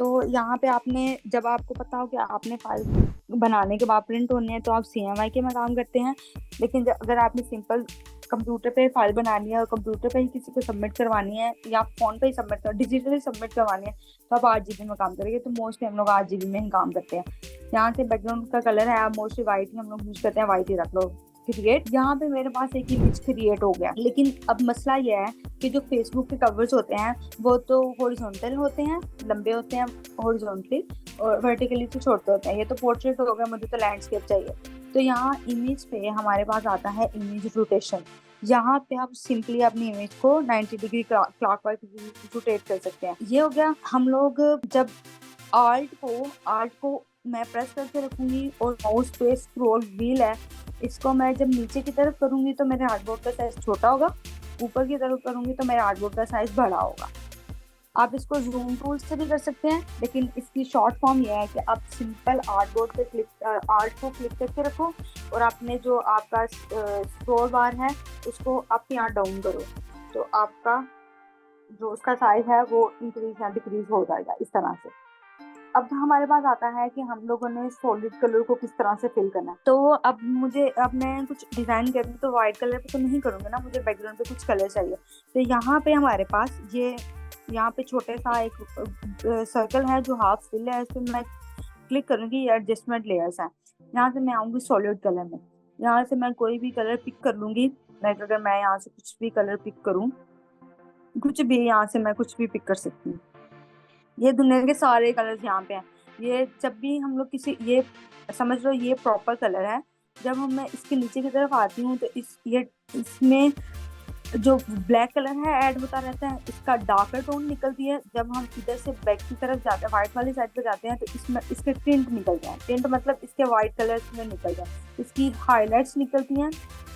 तो यहाँ पे आपने, जब आपको पता हो कि आपने फाइल बनाने के बाद प्रिंट होने हैं तो आप CMYK के में काम करते हैं। लेकिन अगर आपने सिंपल कंप्यूटर पे फाइल बनानी है और कंप्यूटर पे ही किसी को सबमिट करवानी है या फोन पे ही सबमिट कर डिजिटली सबमिट करवानी है तो आप 8 GB में काम करेंगे। तो मोस्टली हम लोग 8 GB में ही काम करते हैं। यहाँ से बैकग्राउंड का कलर है, आप मोस्टली व्हाइट ही हम लोग यूज करते हैं, व्हाइट ही रख लो। क्रिएट, यहाँ पे मेरे पास एक इमेज क्रिएट हो गया। लेकिन अब मसला यह है कि जो फेसबुक के कवर्स होते हैं वो तो हॉरिजॉन्टल होते हैं, लंबे होते हैं हॉरिजॉन्टली, और वर्टिकली तो छोटे होते हैं। ये तो पोर्ट्रेट हो गया, मुझे तो लैंडस्केप चाहिए। तो यहाँ इमेज पे हमारे पास आता है इमेज रोटेशन। यहाँ पे आप सिंपली अपनी इमेज को 90 डिग्री क्लॉकवाइज रोटेट कर सकते हैं। ये हो गया। हम लोग जब आल्ट को मैं प्रेस करके रखूंगी और माउस पे स्क्रॉल व्हील है, इसको मैं जब नीचे की तरफ करूंगी तो मेरे आर्टबोर्ड का साइज छोटा होगा, ऊपर की तरफ करूंगी तो मेरे आर्टबोर्ड का साइज बड़ा होगा। आप इसको जूम टूल से भी कर सकते हैं, लेकिन इसकी शॉर्ट फॉर्म यह है कि आप सिंपल आर्टबोर्ड पे आर्ट को क्लिक करके रखो और आपने जो आपका स्क्रॉल बार है उसको आप यहाँ डाउन करो, तो आपका जो उसका साइज है वो इंक्रीज या डिक्रीज हो जाएगा इस तरह से। अब हमारे पास आता है कि हम लोगों ने सॉलिड कलर को किस तरह से फिल करना है। तो अब मैं कुछ डिजाइन करूँ तो व्हाइट कलर पे तो नहीं करूँगी ना, मुझे बैकग्राउंड पे कुछ कलर चाहिए। तो यहाँ पे हमारे पास यहाँ पे छोटे सा एक सर्कल है जो हाफ फिल है, इस पर मैं क्लिक करूंगी, ये एडजस्टमेंट लेयर्स है। यहाँ से मैं आऊंगी सॉलिड कलर में, यहाँ से मैं कोई भी कलर पिक कर लूंगी। लाइक अगर मैं यहाँ से कुछ भी कलर पिक करूँ, कुछ भी यहाँ से मैं कुछ भी पिक कर सकती हूँ। ये दुनिया के सारे कलर्स यहाँ पे हैं। ये जब भी हम लोग ये समझ लो ये प्रॉपर कलर है। जब मैं इसके नीचे की तरफ आती हूँ तो इसमें जो ब्लैक कलर है ऐड होता रहता है, इसका डार्कर टोन निकलती है। जब हम इधर से बैक की तरफ जाते हैं, व्हाइट वाली साइड पे जाते हैं, तो इसमें इसके टिंट निकलते हैं। टिंट मतलब इसके व्हाइट कलर में निकल जाए, इसकी हाईलाइट्स निकलती हैं,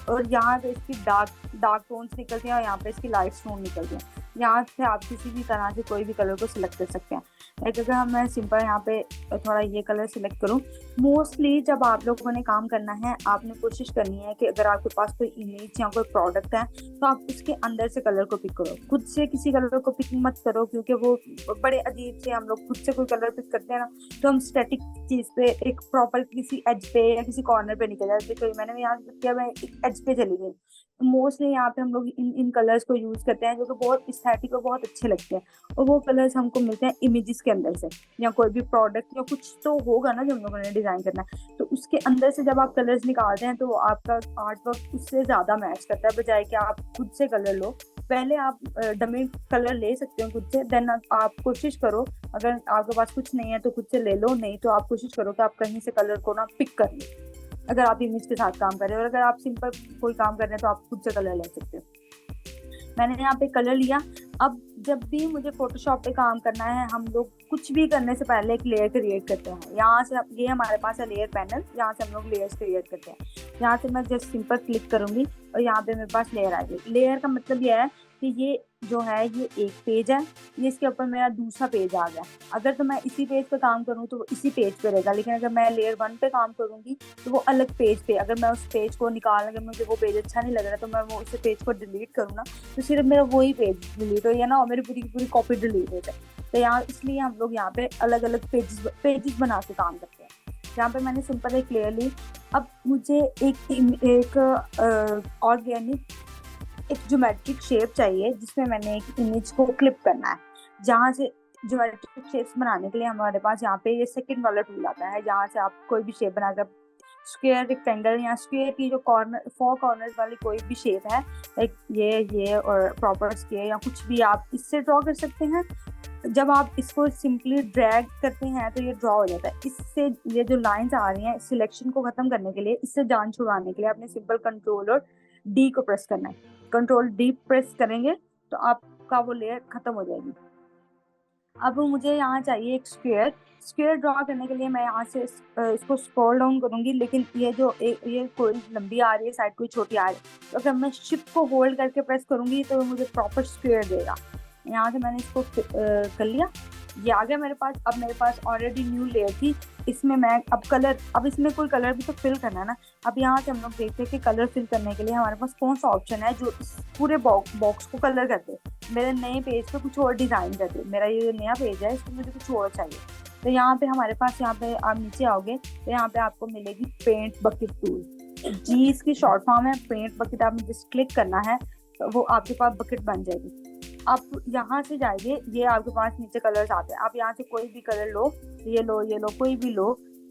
और यहाँ पे इसकी डार्क टोन्स निकलती हैं, और यहाँ पे इसकी लाइट टोन निकलती हैं। यहाँ से आप किसी भी तरह से कोई भी कलर को सिलेक्ट कर सकते हैं। लाइक अगर मैं सिंपल यहाँ पे थोड़ा ये कलर सिलेक्ट करूँ, मोस्टली जब आप लोगों ने काम करना है आपने कोशिश करनी है कि अगर आपके पास कोई इमेज या कोई प्रोडक्ट है तो आप उसके अंदर से कलर को पिक करो। खुद से किसी कलर को पिक मत करो, क्योंकि वो बड़े अजीब से, हम लोग खुद से कोई कलर पिक करते हैं ना तो हम स्टैटिक चीज पे एक प्रॉपर किसी एज पे या किसी कॉर्नर पे निकल जाते। तो मैंने यहाँ किया, मैं एक एज पे चली गई। मोस्टली यहाँ पे हम लोग इन कलर्स को यूज करते हैं जो कि बहुत एस्थेटिक और बहुत अच्छे लगते हैं, और वो कलर्स हमको मिलते हैं इमेजेस के अंदर से, या कोई भी प्रोडक्ट या कुछ तो होगा ना जो हम लोगों ने डिजाइन करना है, तो उसके अंदर से जब आप कलर्स निकालते हैं तो आपका आर्ट वर्क उससे ज्यादा मैच करता है, बजाय कि आप खुद से कलर लो। पहले आप डमी कलर ले सकते हो खुद से, देन आप कोशिश करो, अगर आपके पास कुछ नहीं है तो खुद से ले लो, नहीं तो आप कोशिश करो कि आप कहीं से कलर को ना पिक कर लो, अगर आप इमेज के साथ काम कर रहे हो। और अगर आप सिंपल कोई काम कर रहे हैं तो आप खुद से कलर ले सकते हो। मैंने यहाँ पे कलर लिया। अब जब भी मुझे फोटोशॉप पे काम करना है, हम लोग कुछ भी करने से पहले एक लेयर क्रिएट करते हैं। यहाँ से ये हमारे पास है लेयर पैनल, यहाँ से हम लोग लेयर्स क्रिएट करते हैं। यहाँ से मैं जस्ट सिंपल क्लिक करूंगी और यहाँ पे मेरे पास लेयर आ गई। लेयर का मतलब यह है कि ये जो है ये एक पेज है, ये इसके ऊपर मेरा दूसरा पेज आ गया। अगर तो मैं इसी पेज पे काम करूँ तो वो इसी पेज पे रहेगा, लेकिन अगर मैं लेयर 1 पे काम करूंगी तो वो अलग पेज पे। अगर मैं उस पेज को निकाल, अगर मुझे वो पेज अच्छा नहीं लग रहा तो मैं वो उस पेज को डिलीट करूँ ना, तो सिर्फ मेरा वही पेज डिलीट हो या ना, और मेरी पूरी पूरी कॉपी डिलीट हो जाए। तो यहाँ इसलिए हम लोग यहाँ पे अलग अलग पेजेस बना के काम करते हैं। यहाँ पे मैंने सिंपल एक लेयर ली। अब मुझे एक ऑर्गेनिक एक ज्योमेट्रिक शेप चाहिए जिसमें मैंने एक इमेज को क्लिप करना है। जहाँ से ज्योमेट्रिक शेप्स बनाने के लिए हमारे पास यहाँ पे ये सेकंड वाला टूल आता है, जहाँ से आप कोई भी शेप बनाकर स्क्वायर, रेक्टेंगल या स्क्वायर की जो कॉर्नर 4 कॉर्नर्स वाली कोई भी शेप है, लाइक ये और प्रॉपर स्क्वायर या कुछ भी, आप इससे ड्रॉ कर सकते हैं। जब आप इसको सिंपली ड्रैग करते हैं तो ये ड्रॉ हो जाता है। इससे ये जो लाइंस आ रही हैं, सिलेक्शन को खत्म करने के लिए, इससे जान छुड़वाने के लिए आपने सिंपल कंट्रोल और डी को प्रेस करना है। कंट्रोल डी प्रेस करेंगे तो आपका वो लेयर खत्म हो जाएगी। अब मुझे यहाँ चाहिए एक स्क्वायर ड्रॉ करने के लिए मैं यहाँ से इसको स्क्रॉल डाउन करूंगी, लेकिन ये कोई लंबी आ रही है साइड, कोई छोटी आ रही है, तो अगर मैं शिफ्ट को होल्ड करके प्रेस करूंगी तो मुझे प्रॉपर स्क्वायर देगा। यहाँ से मैंने इसको कर लिया। ये आ गया मेरे पास। अब मेरे पास ऑलरेडी न्यू लेयर थी, इसमें मैं अब इसमें कोई कलर भी तो फिल करना है ना। अब यहाँ से हम लोग देखते हैं कि कलर फिल करने के लिए हमारे पास कौन सा ऑप्शन है जो इस पूरे बॉक्स को कलर कर दे। मेरे नए पेज पे कुछ और डिजाइन कर दे, मेरा ये नया पेज है, इसमें मुझे कुछ और चाहिए। तो यहाँ पे हमारे पास, यहाँ पे आप नीचे आओगे तो यहाँ पे आपको मिलेगी पेंट बकेट टूल। जी इसकी शॉर्ट फॉर्म है पेंट बकेट। आपने जस्ट क्लिक करना है तो वो आपके पास बकेट बन जाएगी। आप यहाँ से जाइए, ये आपके पास नीचे कलर्स आते हैं, आप यहाँ से कोई भी कलर लो, ये लो, ये लो, कोई भी लो,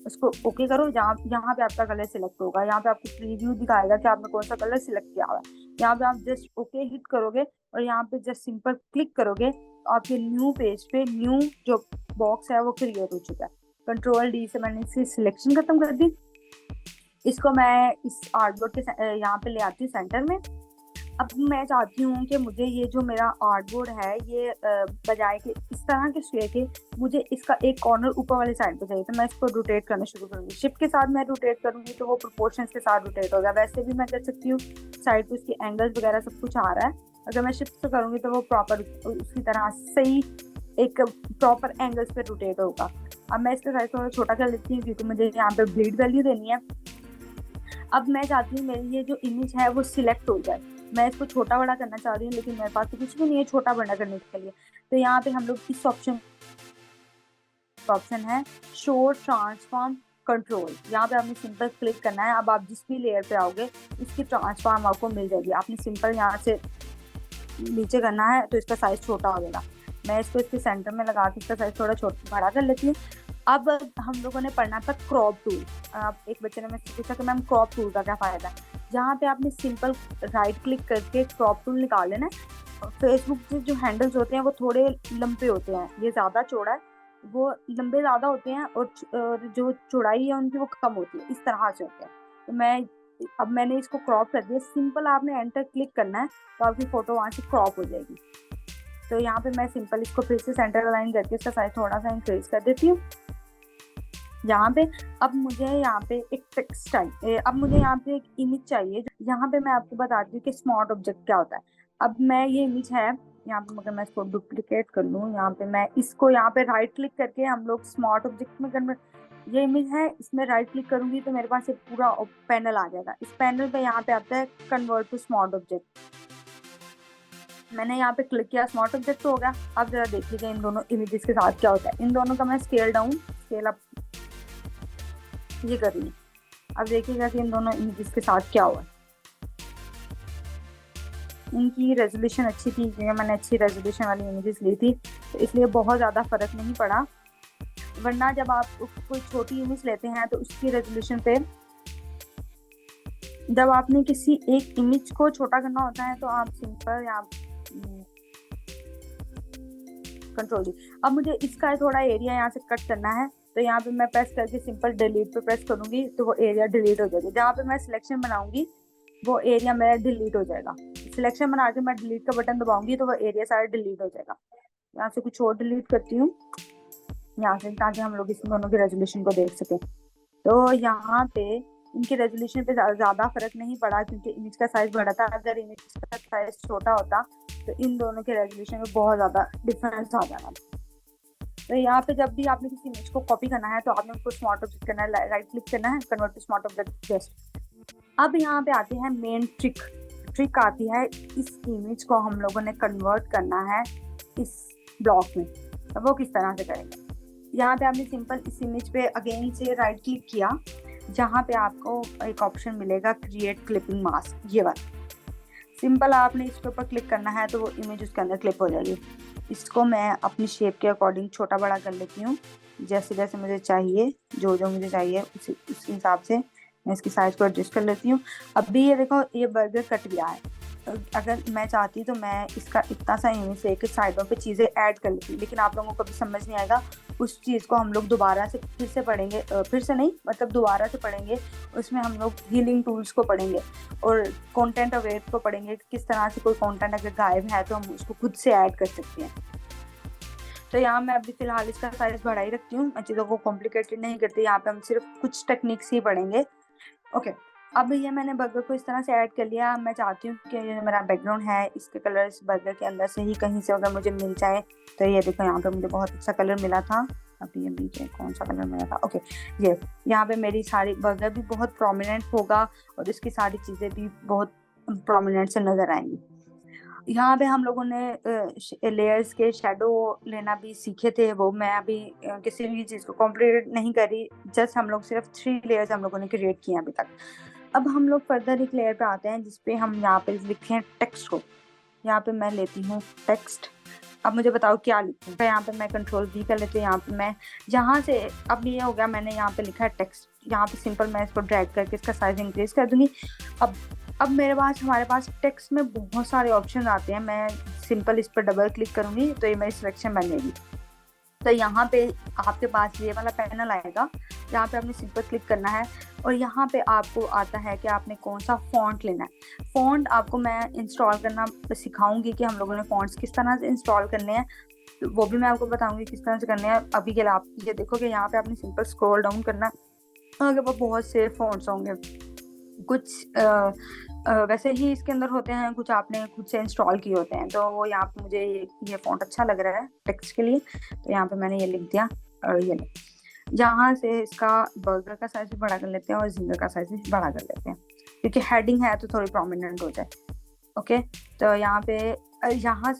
उसको ओके करो। यहाँ पे आपका कलर सिलेक्ट होगा, यहाँ पे आपको प्रीव्यू दिखाएगा कि आपने कौन सा कलर सिलेक्ट किया हुआ है। यहाँ पे आप जस्ट ओके हिट करोगे और यहाँ पे जस्ट सिंपल क्लिक करोगे तो आपके न्यू पेज पे न्यू जो बॉक्स है वो क्रिएट हो चुका है। कंट्रोल डी से मैंने इसकी सिलेक्शन खत्म कर दी। इसको मैं इस आर्टबोर्ड के यहाँ पे ले आती हूँ सेंटर में। अब मैं चाहती हूँ कि मुझे ये जो मेरा आर्टबोर्ड है ये बजाय के इस तरह के शेप के, मुझे इसका एक कॉर्नर ऊपर वाली साइड पे चाहिए। तो मैं इसको रोटेट करना शुरू करूँगी। शिफ्ट के साथ मैं रोटेट करूँगी तो वो प्रोपोर्शंस के साथ रोटेट होगा। वैसे भी मैं कर सकती हूँ, साइड पे इसके एंगल्स वगैरह सब कुछ आ रहा है। अगर मैं शिफ्ट से करूँगी तो वो प्रॉपर उसी तरह सही एक प्रॉपर एंगल्स पे रोटेट होगा। अब मैं इसका साइज थोड़ा छोटा कर लेती हूँ क्योंकि मुझे यहाँ पे ब्लीड वैल्यू देनी है। अब मैं चाहती हूँ मेरी ये जो इमेज है वो सिलेक्ट हो जाए। मैं इसको छोटा बड़ा करना चाह रही हूँ लेकिन मेरे पास तो कुछ भी नहीं है छोटा बड़ा करने के लिए। तो यहाँ पे हम लोग इस ऑप्शन है शो ट्रांसफॉर्म कंट्रोल, यहाँ पे आपने सिंपल क्लिक करना है। अब आप जिस भी लेयर पे आओगे इसकी ट्रांसफॉर्म आपको मिल जाएगी। आपने सिंपल यहाँ से नीचे करना है तो इसका साइज छोटा हो जाएगा। मैं इसको इसके सेंटर में लगा के इसका साइज थोड़ा छोटा बड़ा कर लेती हूँ। अब हम लोगों ने पढ़ना था क्रॉप टूल। एक बच्चे ने मुझसे पूछा कि मैम क्रॉप टूल का क्या फायदा है। जहाँ पे आपने सिंपल राइट क्लिक करके क्रॉप टूल निकाल लेना है। फेसबुक के जो हैंडल्स होते हैं वो थोड़े लंबे होते हैं, ये ज्यादा चौड़ा है, वो लंबे ज्यादा होते हैं और जो चौड़ाई है उनकी वो कम होती है, इस तरह से होते हैं। तो अब मैंने इसको क्रॉप कर दिया। सिंपल आपने एंटर क्लिक करना है तो आपकी फोटो वहां से क्रॉप हो जाएगी। तो यहाँ पे मैं सिंपल इसको फिर से सेंटर अलाइन करके इसका साइज थोड़ा सा इंक्रीज कर देती हूँ। यहाँ पे अब मुझे यहाँ पे एक टेक्स्ट अब मुझे यहाँ पे एक इमेज चाहिए। यहाँ पे मैं आपको बताती हूँ कि स्मार्ट ऑब्जेक्ट क्या होता है। अब मैं ये इमेज है यहाँ पे, मगर मैं इसको डुप्लीकेट कर लूँ, यहाँ पे मैं इसको यहाँ पे राइट क्लिक करके हम लोग स्मार्ट ऑब्जेक्ट में कन्वर्ट, ये इमेज है इसमें राइट क्लिक करूंगी तो मेरे पास एक पूरा पैनल आ जाएगा। इस पैनल पे यहाँ पे आता है कन्वर्ट टू स्मार्ट ऑब्जेक्ट। मैंने यहाँ पे क्लिक किया, स्मार्ट ऑब्जेक्ट तो हो गया। अब जरा देख लीजिए इन दोनों इमेजेस के साथ क्या होता है। इन दोनों का मैं स्केल डाउन स्केल अप ये कर रही हूँ। अब देखिएगा कि इन दोनों इमेजेस के साथ क्या हुआ। इनकी रेजोल्यूशन अच्छी थी क्योंकि मैंने अच्छी रेजोल्यूशन वाली इमेजेस ली थी, तो इसलिए बहुत ज़्यादा फर्क नहीं पड़ा। वरना जब आप कोई छोटी इमेज लेते हैं तो उसकी रेजोल्यूशन पे, जब आपने किसी एक इमेज को छोटा करना होता है तो आप सिंपल यहाँ कंट्रोल दी। अब मुझे इसका थोड़ा एरिया यहाँ से कट करना है तो यहाँ पे मैं प्रेस करके सिंपल डिलीट पे प्रेस करूंगी तो वो एरिया डिलीट हो जाएगा। जहाँ पे मैं सिलेक्शन बनाऊंगी वो एरिया मेरा डिलीट हो जाएगा। सिलेक्शन बना के मैं डिलीट का बटन दबाऊंगी तो वो एरिया सारा डिलीट हो जाएगा। यहाँ से कुछ और डिलीट करती हूँ यहाँ से, ताकि हम लोग इस दोनों की रेजोल्यूशन को देख सकें। तो यहाँ पे इनकी रेजोल्यूशन पे ज्यादा फर्क नहीं पड़ा क्योंकि इमेज का साइज बड़ा था। अगर इमेज का साइज छोटा होता तो इन दोनों के रेजोल्यूशन में बहुत ज्यादा डिफरेंस आ जाना। तो यहाँ पे जब भी आपने किसी इमेज को कॉपी करना है तो आपने उसको स्मार्ट ऑब्जेक्ट करना है, राइट क्लिक करना है, convert to smart object just. अब यहाँ पे आते हैं मेन ट्रिक आती है, इस इमेज को हम लोगों ने कन्वर्ट करना है इस ब्लॉक में। तो वो किस तरह से करेंगे। यहाँ पे आपने सिंपल इस इमेज पे अगेन से राइट क्लिक किया, जहाँ पे आपको एक ऑप्शन मिलेगा क्रिएट क्लिपिंग मास्क, ये वाला। सिंपल आपने इसके ऊपर क्लिक करना है तो वो इमेज उसके अंदर क्लिप हो जाएगी। इसको मैं अपनी शेप के अकॉर्डिंग छोटा बड़ा कर लेती हूँ, जैसे जैसे मुझे चाहिए, जो जो मुझे चाहिए उसी हिसाब से मैं इसकी साइज को एडजस्ट कर लेती हूँ। अभी ये देखो ये बर्गर कट गया है। अगर मैं चाहती तो मैं इसका इतना सा इमेज लेके साइडों पे चीज़ें ऐड कर लेती, लेकिन आप लोगों को भी समझ नहीं आएगा। उस चीज़ को हम लोग दोबारा से फिर से पढ़ेंगे, फिर से नहीं मतलब दोबारा से पढ़ेंगे। उसमें हम लोग हीलिंग टूल्स को पढ़ेंगे और कंटेंट अवेयर को पढ़ेंगे, किस तरह से कोई कंटेंट अगर गायब है तो हम उसको खुद से ऐड कर सकते हैं। तो यहाँ मैं अभी फिलहाल इसका साइज बढ़ा ही रखती हूँ, मैं चीज़ों को कॉम्प्लिकेटेड नहीं करती। यहाँ पे हम सिर्फ कुछ टेक्निक्स ही पढ़ेंगे। ओके, अब ये मैंने बर्गर को इस तरह से ऐड कर लिया। मैं चाहती हूँ कि ये मेरा बैकग्राउंड है इसके कलर इस बर्गर के अंदर से ही कहीं से अगर मुझे मिल जाए, तो ये देखो यहाँ पे मुझे बहुत अच्छा कलर मिला था। अभी ये बीच कौन सा कलर मिला था, ओके ये यहाँ पे मेरी सारी बर्गर भी बहुत प्रोमिनेंट होगा और इसकी सारी चीजें भी बहुत प्रोमिनेंट से नजर आएंगी। यहाँ पे हम लोगों ने लेयर्स के शेडो लेना भी सीखे थे, वो मैं अभी किसी भी चीज को कॉम्प्लीट नहीं करी, जस्ट हम लोग सिर्फ 3 लेयर्स हम लोगों ने क्रिएट किए अभी तक। अब हम लोग फर्दर एक लेयर पे आते हैं जिसपे हम यहाँ पे लिखते हैं टेक्स्ट को। यहाँ पे मैं लेती हूँ टेक्स्ट। अब मुझे बताओ क्या लिखूं। तो यहाँ पे मैं कंट्रोल V कर लेती हूँ। यहाँ पे मैं यहाँ से अब ये हो गया, मैंने यहाँ पे लिखा है टेक्स्ट। यहाँ पे सिंपल मैं इसको ड्रैग करके इसका साइज इंक्रीज कर दूंगी। अब मेरे पास हमारे पास टेक्स्ट में बहुत सारे ऑप्शन आते हैं। मैं सिंपल इस पर डबल क्लिक करूंगी तो ये मेरी सिलेक्शन बनेगी। तो यहाँ पे आपके पास ये वाला पैनल आएगा, यहाँ पे आपने सिंपल क्लिक करना है और यहाँ पे आपको आता है कि आपने कौन सा फॉन्ट लेना है। फॉन्ट आपको मैं इंस्टॉल करना सिखाऊंगी कि हम लोगों ने फॉन्ट्स किस तरह से इंस्टॉल करने हैं, तो वो भी मैं आपको बताऊंगी किस तरह से करने हैं। अभी के लिए आप ये देखो कि यहाँ पे आपने सिंपल स्क्रॉल डाउन करना है। आगे बहुत से फॉन्ट्स होंगे, कुछ वैसे ही इसके अंदर होते हैं, कुछ आपने खुद से इंस्टॉल किए होते हैं। तो वो यहाँ पे मुझे ये फॉन्ट अच्छा लग रहा है टेक्स्ट के लिए, तो यहाँ पे मैंने ये लिख दिया। और ये यहाँ से इसका बर्गर का साइज भी बड़ा कर लेते हैं और जिंगर का साइज भी बड़ा कर लेते हैं, क्योंकि हेडिंग है तो थोड़ी प्रोमिनेंट हो जाए। ओके, तो यहाँ पे यहाँ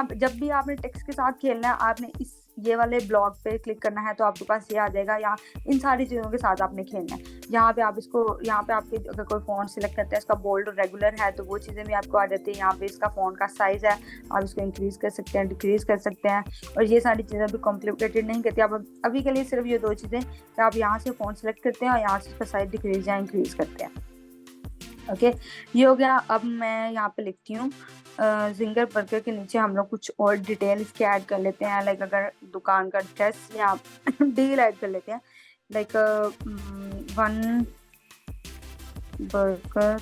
पे जब भी आपने टेक्स्ट के साथ खेलना है, आपने इस ये वाले ब्लॉक पे क्लिक करना है तो आपके पास ये आ जाएगा। यहाँ इन सारी चीज़ों के साथ आपने खेलना है। यहाँ पे आप इसको, यहाँ पे आपके अगर कोई फ़ॉन्ट सिलेक्ट करते हैं, इसका बोल्ड और रेगुलर है तो वो चीज़ें भी आपको आ जाती है। यहाँ पे इसका फ़ॉन्ट का साइज़ है, आप इसको इंक्रीज़ कर सकते हैं, डिक्रीज़ कर सकते हैं। और ये सारी चीज़ें भी कॉम्प्लिकेटेड नहीं करती। आप अभी के लिए सिर्फ ये 2 चीज़ें कि आप यहाँ से फ़ॉन्ट सेलेक्ट करते हैं और यहाँ से इसका साइज डिक्रीज़ या इंक्रीज़ करते हैं। ओके, ये हो गया। अब मैं यहाँ पे लिखती हूँ जिंगर बर्गर के नीचे हम लोग कुछ और डिटेल इसके ऐड कर लेते हैं। लाइक अगर दुकान का एड्रेस या डील ऐड कर लेते हैं, लाइक 1 बर्गर,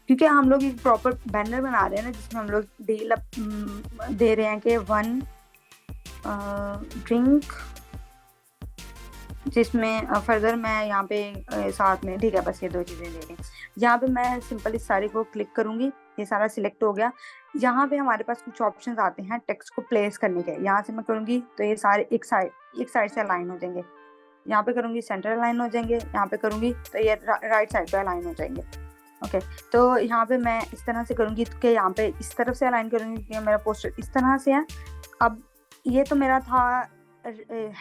क्योंकि हम लोग एक प्रॉपर बैनर बना रहे हैं ना जिसमें हम लोग डील दे रहे हैं कि 1 ड्रिंक, जिसमें फर्दर मैं यहाँ पे साथ में, ठीक है, बस ये 2 चीज़ें दे रही हैं। यहाँ पे मैं सिंपल इस सारी को क्लिक करूंगी, ये सारा सिलेक्ट हो गया। यहाँ पे हमारे पास कुछ ऑप्शंस आते हैं टेक्स्ट को प्लेस करने के। यहाँ से मैं करूंगी तो ये सारे एक साइड से अलाइन हो जाएंगे। यहाँ पे करूंगी सेंटर अलाइन हो जाएंगे। यहाँ पे करूंगी तो ये राइट साइड पे अलाइन हो जाएंगे। ओके, तो यहाँ पे मैं इस तरह से करूंगी कि यहाँ पे इस तरफ से अलाइन करूंगी कि मेरा पोस्टर इस तरह से है। अब ये तो मेरा था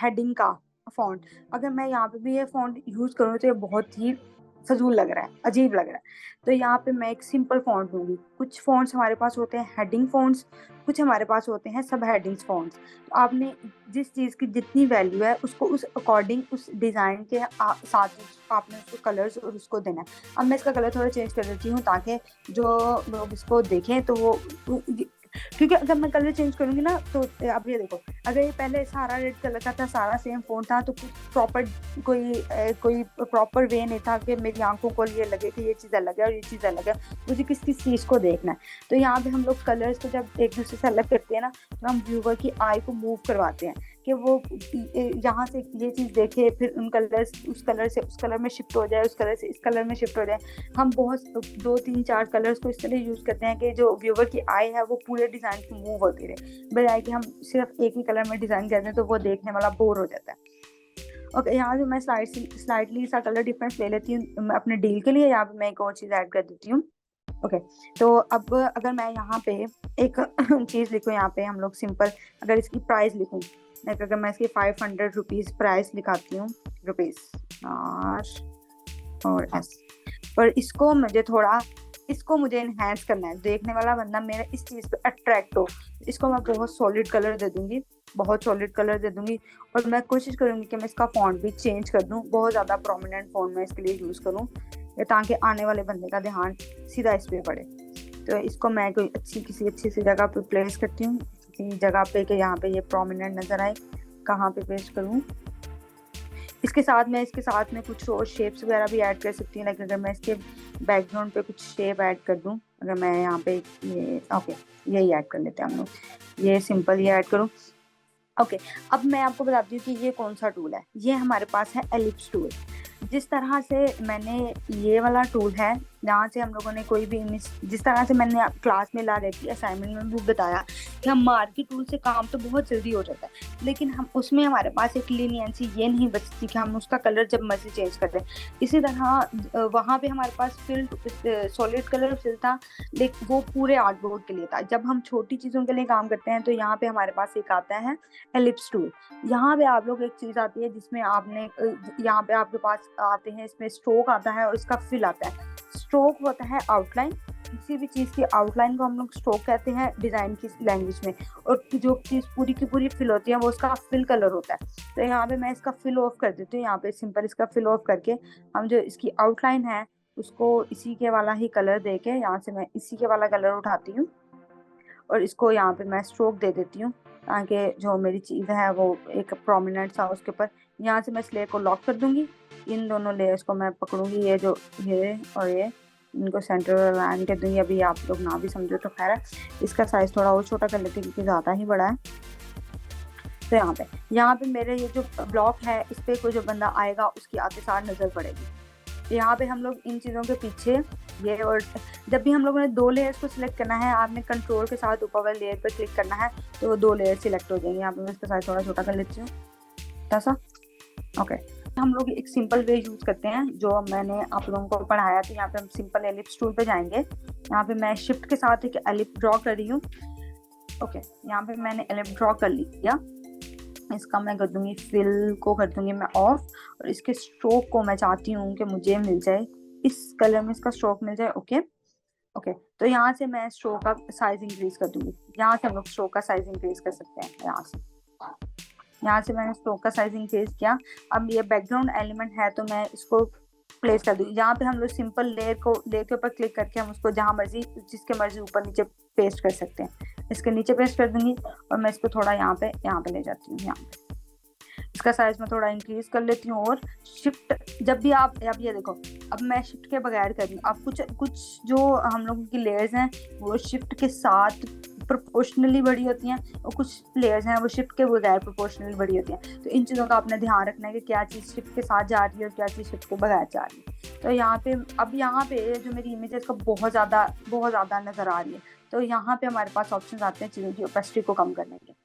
हेडिंग का फॉन्ट। अगर मैं यहाँ पे भी ये फॉन्ट यूज करूँ तो ये बहुत ही फजूल लग रहा है, अजीब लग रहा है। तो यहाँ पे मैं एक सिंपल फॉन्ट लूंगी। कुछ फॉन्ट्स हमारे पास होते हैं हेडिंग फॉन्ट्स, कुछ हमारे पास होते हैं सब हेडिंग्स फॉन्ट्स। तो आपने जिस चीज़ की जितनी वैल्यू है उसको उस अकॉर्डिंग उस डिज़ाइन के साथ आपने उसको कलर्स और उसको देना है। अब मैं इसका कलर थोड़ा चेंज कर देती हूँ ताकि जो लोग इसको देखें तो वो, क्योंकि अगर मैं कलर चेंज करूंगी ना तो अब ये देखो, अगर ये पहले सारा रेड कलर का था, सारा सेम फोन था, तो कोई प्रॉपर वे नहीं था कि मेरी आंखों को ये लगे कि ये चीज़ अलग है और ये चीज़ अलग है। मुझे किस किस चीज़ को देखना है। तो यहाँ पे हम लोग कलर्स को जब एक दूसरे से अलग करते हैं ना, तो हम व्यूवर की आई को मूव करवाते हैं कि वो यहाँ से ये चीज़ देखे, फिर उन कलर्स उस कलर से उस कलर में शिफ्ट हो जाए, उस कलर से इस कलर में शिफ्ट हो जाए। हम बहुत 2 3 4 कलर्स को इस तरह यूज़ करते हैं कि जो व्यूवर की आई है वो पूरे डिज़ाइन की मूव होती रहे, बजाय कि हम सिर्फ एक ही कलर में डिज़ाइन करते हैं तो वो देखने वाला बोर हो जाता है। ओके, यहाँ से मैं स्लाइटली सा कलर डिफरेंस ले लेती हूँ अपने डील के लिए। यहाँ पे मैं एक और चीज़ ऐड कर देती हूँ। ओके, तो अब अगर मैं यहाँ पे एक चीज़ लिखूँ, यहाँ पे हम लोग सिंपल अगर इसकी प्राइस लिखूँ, लाइक अगर मैं इसकी 500 रुपीज़ प्राइस लिखाती हूँ, रुपीज़ और एस, पर इसको मुझे इनहेंस करना है, देखने वाला बंदा मेरा इस चीज़ पे अट्रैक्ट हो। इसको मैं बहुत सॉलिड कलर दे दूंगी, और मैं कोशिश करूंगी कि मैं इसका फॉन्ट भी चेंज कर दूं, बहुत ज़्यादा प्रोमिनेंट फॉन्ट मैं इसके लिए यूज़ करूं ताकि आने वाले बंदे का ध्यान सीधा इस पे पड़े। तो इसको मैं कोई किसी अच्छी सी जगह पे प्लेस करती हूँ, किसी जगह पे कि यहाँ पे ये प्रोमिनेंट नज़र आए। कहाँ पे पेस्ट करूँ? इसके साथ में कुछ और शेप्स वगैरह भी ऐड कर सकती हूँ। लाइक अगर मैं इसके बैकग्राउंड पे कुछ शेप ऐड कर दूँ, अगर मैं यहाँ पे ये यही ऐड कर लेते हैं हम लोग, ये सिंपल ये ऐड करूँ। ओके, अब मैं आपको बताती हूँ कि ये कौन सा टूल है। ये हमारे पास है एलिप्स टूल। जिस तरह से मैंने ये वाला टूल है, जहाँ से हम लोगों ने कोई भी इमेज, जिस तरह से मैंने क्लास में ला रही थी, असाइनमेंट में भी बताया कि हम मार्की टूल से काम तो बहुत जल्दी हो जाता है, लेकिन हम उसमें हमारे पास एक लीनियंसी ये नहीं बचती कि हम उसका कलर जब मर्जी चेंज कर दें। इसी तरह वहाँ पे हमारे पास फिल सॉलिड कलर फिल था, लेकिन वो पूरे आर्टबोर्ड के लिए था। जब हम छोटी चीज़ों के लिए काम करते हैं तो यहाँ पे हमारे पास एक आता है एलिप्स टूल। यहाँ पे आप लोग एक चीज आती है जिसमें आपने यहाँ पे आपके पास आते हैं, इसमें स्ट्रोक आता है और इसका फिल आता है। स्ट्रोक होता है आउटलाइन, किसी भी चीज की आउटलाइन को हम लोग स्ट्रोक कहते हैं डिजाइन की लैंग्वेज में, और जो चीज पूरी की पूरी फिल होती है वो उसका फिल कलर होता है। तो यहाँ पे मैं इसका फिल ऑफ कर देती हूँ, यहाँ पे सिंपल इसका फिल ऑफ करके हम जो इसकी आउटलाइन है उसको इसी के वाला ही कलर दे के यहाँ से मैं इसी के वाला कलर उठाती हूँ और इसको यहाँ पे मैं स्ट्रोक दे देती हूँ, ताकि जो मेरी चीज़ है वो एक प्रोमिनेंट सा उसके ऊपर। यहाँ से मैं इस लेयर को लॉक कर दूंगी, इन दोनों लेयर्स को मैं पकड़ूंगी, ये जो ये और ये, इनको सेंटर अलाइन कर दूंगी। अभी आप लोग ना भी समझो तो खैर है, इसका साइज थोड़ा और छोटा कर लेती हूँ क्योंकि ज़्यादा ही बड़ा है। तो यहाँ पे मेरे ये जो ब्लॉक है इस पर कोई जो बंदा आएगा उसकी आते सार नज़र पड़ेगी। यहाँ पे हम लोग इन चीज़ों के पीछे ये, और जब भी हम लोगों ने दो लेयर्स को सिलेक्ट करना है, आपने कंट्रोल के साथ ऊपर वाले लेयर पर क्लिक करना है तो वो दो लेयर सिलेक्ट हो जाएंगे। यहाँ पे मैं इसका साइज थोड़ा छोटा कर लेती हूँ, ऐसा। ओके, हम लोग एक सिंपल वे यूज करते हैं जो मैंने आप लोगों को पढ़ाया था। यहाँ पे हम सिंपल एलिप्स टूल पे जाएंगे। यहाँ पे मैं शिफ्ट के साथ एक एलिप्स ड्रॉ कर रही हूँ। ओके, यहाँ पे मैंने एलिप्स ड्रॉ कर लिया। इसका मैं कर दूंगी फिल को कर दूंगी मैं ऑफ, और इसके स्ट्रोक को मैं चाहती हूँ कि मुझे मिल जाए इस कलर में, इसका स्ट्रोक मिल जाए। ओके ओके, तो यहाँ से मैं स्ट्रोक का साइज इंक्रीज कर दूंगी। यहाँ से हम लोग स्ट्रोक का साइज इंक्रीज कर सकते हैं। यहाँ से मैंने स्ट्रोक का साइज इंक्रीज किया। अब ये बैकग्राउंड एलिमेंट है तो मैं इसको प्लेस कर दूंगी। यहाँ पे हम लोग सिंपल लेयर के ऊपर क्लिक करके हम उसको जहाँ मर्जी जिसके मर्जी ऊपर नीचे पेस्ट कर सकते हैं। इसके नीचे पेस्ट कर दूंगी और मैं इसको थोड़ा यहाँ पे ले जाती हूँ। यहाँ पे इसका साइज मैं थोड़ा इंक्रीज कर लेती हूँ, और शिफ्ट जब भी आप, अब ये देखो, अब मैं शिफ्ट के बगैर कर रही हूँ। अब कुछ जो हम लोगों की लेयर्स हैं वो शिफ्ट के साथ प्रोपोर्शनली बड़ी होती हैं, और कुछ लेयर्स हैं वो शिफ्ट के बगैर प्रोपोर्शनली बड़ी होती हैं। तो इन चीज़ों का आपने ध्यान रखना है कि क्या चीज़ शिफ्ट के साथ जा रही है और क्या चीज़ शिफ्ट के बगैर जा रही है। तो यहाँ पे अब यहाँ पे जो मेरी इमेज है इसका बहुत ज़्यादा नज़र आ रही है। तो यहाँ पे हमारे पास ऑप्शन आते हैं चीज़ों की ओपेसिटी को कम करने के।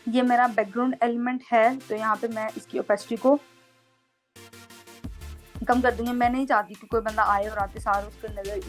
ये मेरा बैकग्राउंड एलिमेंट है तो यहाँ पे मैं इसकी ओपेसिटी को कम कर दूंगी। मैं नहीं चाहती कि कोई बंदा आए और आते सार उसके नजर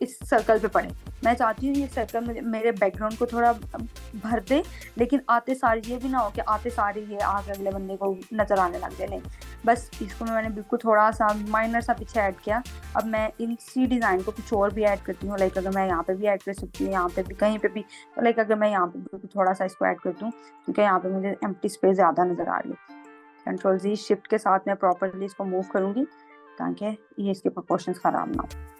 इस सर्कल पे पड़े। मैं चाहती हूँ ये सर्कल मेरे बैकग्राउंड को थोड़ा भर दे, लेकिन आते सार ये भी ना हो कि आते सार ये आगे अगले बंदे को नजर आने लग जाए। नहीं, बस इसको मैंने बिल्कुल थोड़ा सा माइनर सा पीछे ऐड किया। अब मैं इसी डिज़ाइन को कुछ और भी ऐड करती हूँ। लाइक अगर मैं यहाँ पे भी ऐड कर सकती हूँ, यहाँ पे भी, कहीं पे भी। तो लाइक अगर मैं यहाँ पे थोड़ा सा इसको ऐड कर दूँ क्योंकि यहाँ पे मुझे एम्प्टी स्पेस ज़्यादा नज़र आ रही है। कंट्रोल जी शिफ्ट के साथ मैं प्रॉपरली इसको मूव करूँगी ताकि ये इसके प्रोपोर्शंस खराब ना हो।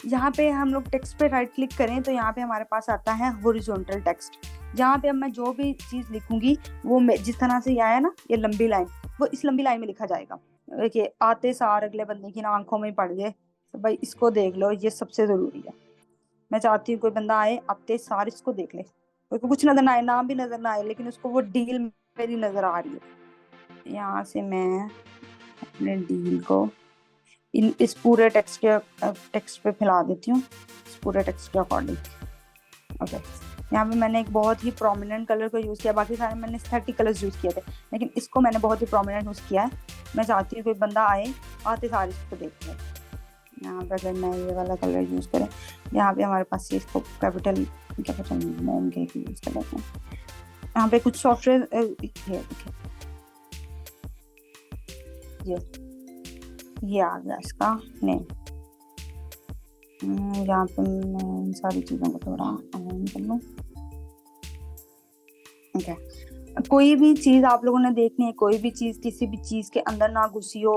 यहाँ पे हम लोग टेक्स्ट पे राइट क्लिक करें तो यहाँ पे हमारे पास आता है हॉरिजॉन्टल टेक्स्ट। जहाँ पे अब मैं जो भी चीज़ लिखूंगी वो जिस तरह से ये आया ना, ये लंबी लाइन, वो इस लंबी लाइन में लिखा जाएगा। देखिए, आते सार अगले बंदे की ना आंखों में पड़ गए तो भाई इसको देख लो, ये सबसे ज़रूरी है। मैं चाहती हूँ कोई बंदा आए आते सार इसको देख ले, कोई को कुछ नजर ना आए, नाम भी नजर ना आए, लेकिन उसको वो डील मेरी नजर आ रही है। यहाँ से मैं अपने डील को इस पूरे टेक्स्ट पे फैला देती हूँ, इस पूरे टेक्स्ट के अकॉर्डिंग। ओके, यहाँ पे मैंने एक बहुत ही प्रोमिनेंट कलर को यूज़ किया। बाकी सारे मैंने स्थेटिक कलर्स यूज़ किए थे, लेकिन इसको मैंने बहुत ही प्रोमिनेंट यूज़ किया है। मैं चाहती हूँ कोई बंदा आए आते सारे इसको देख ले। यहाँ पे अगर मैं ये वाला कलर यूज़ करें, यहाँ पे हमारे पास इसको कैपिटल मोम के यूज़ कर लेते हैं। यहाँ पे कुछ सॉफ्टवेयर ये आ गया इसका नेम। यहाँ पे मैं इन सारी चीज़ों को थोड़ा अलाइन कर लूँ। ओके, कोई भी चीज़ आप लोगों ने देखनी है, कोई भी चीज़ किसी भी चीज़ के अंदर ना घुसी हो,